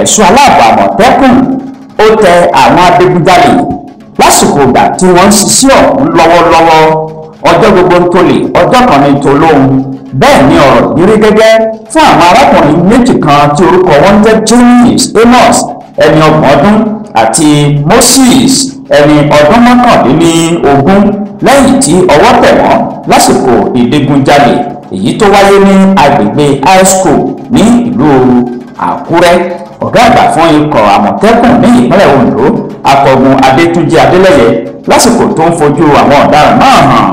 ẹ̀ṣọ́ aláàbò Àmọ̀tẹ́kùn ó tẹ àwọn adigunjalè lásìkò ìgbà tí wọ́n ń ṣiṣẹ́ ọ̀hún lọ́wọ́lọ́wọ́. Ọjọ́ gbogbo ń tolè, ọjọ́ kan ní tolóhun. Bẹ́ẹ̀ ni ọ̀rọ̀ yìí rí gẹ́gẹ́ fún àwọn arákùnrin méjì kan tí orúkọ wọn jẹ́ James Amos ẹni 30 ọdún àti Moses ẹni ọdún 19 lẹ́yìn tí ọwọ́ tẹ̀ wọ́n lásìkò ìdigunjalè èyí tó wáyé ní agbègbè high school ní ìlú Àkúrẹ́. Ọ̀gá àgbà fún ikọ̀ Àmọ̀tẹ́kùn ní ìpínlẹ̀ Ondo Akọgun Adétúnjí Adélẹ́yẹ lásìkò tó ń fojú àwọn ọ̀daràn náà hàn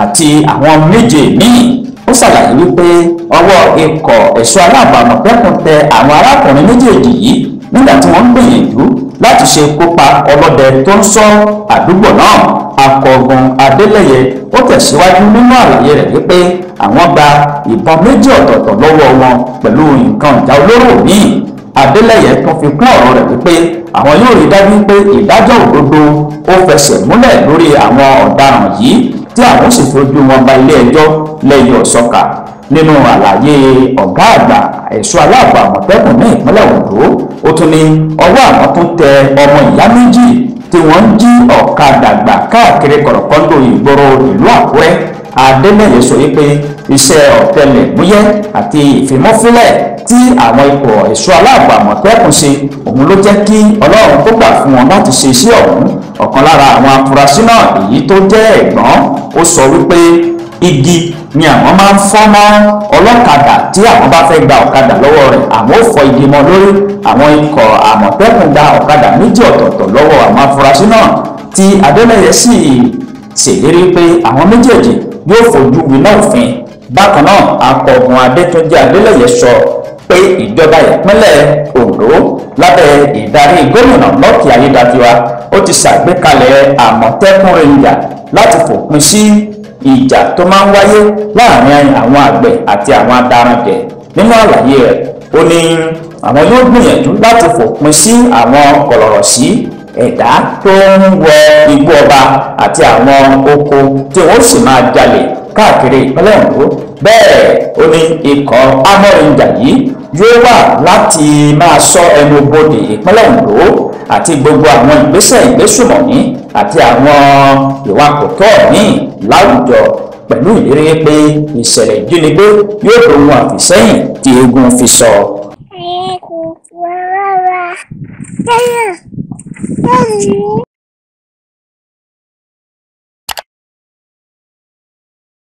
àti àwọn méje míì ó ṣàlàyé wípé ọwọ́ ikọ̀ ẹ̀ṣọ́ aláàbò Àmọ̀tẹ́kùn tẹ àwọn arákùnrin méjèèjì yìí nígbà tí wọ́n ń gbìyànjú láti ṣe kópa ọlọ́dẹ tó ń ṣọ́ àdúgbò náà. Akọgun Adélẹ́yẹ ó tẹ̀síwájú nínú àlàyé rẹ̀ wípé àwọn gba ìbọn méjì ọ̀tọ̀ọ̀tọ̀ lọ́wọ́ wọn pẹ̀lú nǹkan ìjà olóró míì. Adélẹ́yẹ tún fi kún ọ̀rọ̀ rẹ̀ wípé àwọn yóò rí dájú pé ìdájọ́ òdodo ó fẹsẹ̀ múlẹ̀ lórí àwọn ọ̀daràn yìí tí àwọn sì fojú wọn ba ilé ẹjọ́ lẹ́yìn ọ̀sọ́kà. Nínú àlàyé ọ̀gá àgbà ẹ̀ṣọ́ aláàbò Àmọ̀tẹ́kùn ní ìpínlẹ̀ Ondo ó tún ní ọwọ́ àwọn tún tẹ ọmọ ìyá méjì tí wọ́n ń jí ọ̀kadà gbà káàkiri kọ̀rọ̀kọ́ndò ìgboro ìlú Àkúrẹ́. Adélẹ́yẹ sọ wípé iṣẹ́ ọ̀tẹlẹ̀múyẹ́ àti ìfimọ́fínlẹ̀ tí àwọn ikọ̀ ẹ̀ṣọ́ aláàbò Àmọ̀tẹ́kùn ṣe òun ló jẹ́ kí Ọlọ́run tó gbà fún wọn láti ṣe iṣẹ́ ọ̀hún. Ọ̀kan lára àwọn afurasí náà èyí tó jẹ́ ẹ̀gbọ́n ó sọ wípé igi ni àwọn máa ń fọ́ mọ́ ọlọ́kadà tí àwọn bá fẹ́ gba ọ̀kadà lọ́wọ́ rẹ̀, àwọn ò fọ́ igi mọ́ lórí. Àwọn ikọ̀ Àmọ̀tẹ́kùn gba ọ̀kadà méjì ọ̀tọ̀ọ̀tọ̀ lọ́wọ́ àwọn afurasí náà tí Adélẹ́yẹ sì ṣèlérí pé àwọn méjèèjì yóò fojú winá òfin. Bákan náà Akọgun Adétúnjí Adélẹ́yẹ sọ pé ìjọba ìpínlẹ̀ Ondo lábẹ́ ìdarí gómìnà Lucky Ayédátiwa ó ti ṣàgbékalẹ̀ Àmọ̀tẹ́kùn Ranger láti fòpin sí ìjà tó máa ń wáyé láàrin àwọn àgbẹ̀ àti àwọn adaranjẹ̀. Nínú àlàyé rẹ̀ ó ní àwọn yóò gbìyànjú láti fòpin sí àwọn kọ̀lọ̀rọ̀sí ẹ̀dá tó ń wọ igbó ọba àti àwọn oko tí wọ́n sì máa jalè káàkiri ìpínlẹ̀ Ondo. Bẹ́ẹ̀ ó ní ikọ̀ Armor Ranger yìí yóò wà láti máa ṣọ́ ẹnu bodè ìpínlẹ̀ Ondo àti gbogbo àwọn ìgbésẹ̀ ìgbésùmọ̀mí àti àwọn ìwà kòtọ́ míì láwùjọ pẹ̀lú ìlérí pé ìṣẹ̀lẹ̀ ìjínigbé yóò dohun àfìsẹ́yìn tí eégún fi sọ.